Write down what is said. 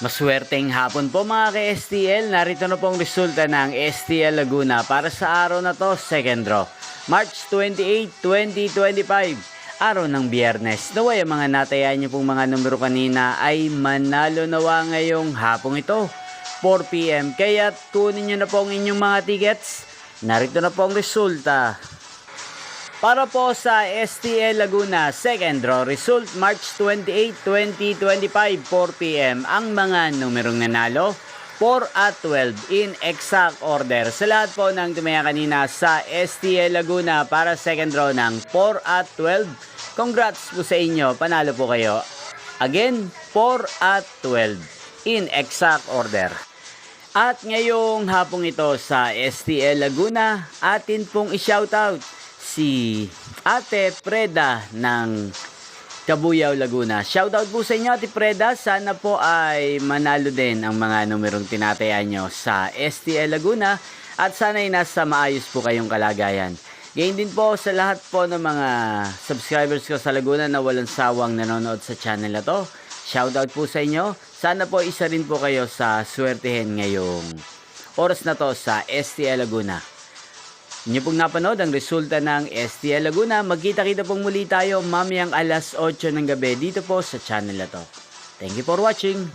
Maswerteng hapon po mga ka-STL. Narito na pong resulta ng STL Laguna para sa araw na to, second draw. March 28, 2025. Araw ng Biyernes. Naway ang mga natayan niyo pong mga numero kanina ay manalo nawa ngayong hapong ito, 4 PM. Kaya kunin niyo na po ang inyong mga tickets. Narito na po ang resulta. Para po sa STL Laguna, second draw result, March 28, 2025, 4 PM. Ang mga numerong nanalo, 4 at 12 in exact order. Sa lahat po ng tumaya kanina sa STL Laguna para second draw ng 4 at 12, congrats po sa inyo, panalo po kayo. Again, 4 at 12 in exact order. At ngayong hapong ito sa STL Laguna, atin pong i-shoutout si Ate Preda ng Cabuyao, Laguna. Shoutout po sa inyo, Ate Preda. Sana po ay manalo din ang mga numerong tinatayan nyo sa STL Laguna at sana ay nasa maayos po kayong kalagayan. Gayon din po sa lahat po ng mga subscribers ko sa Laguna na walang sawang nanonood sa channel na to. Shoutout po sa inyo. Sana po isa rin po kayo sa swertehin ngayong oras na to sa STL Laguna. Inyo pong napanood ang resulta ng STL Laguna. Magkita-kita pong muli tayo mamayang alas 8 ng gabi dito po sa channel na to. Thank you for watching.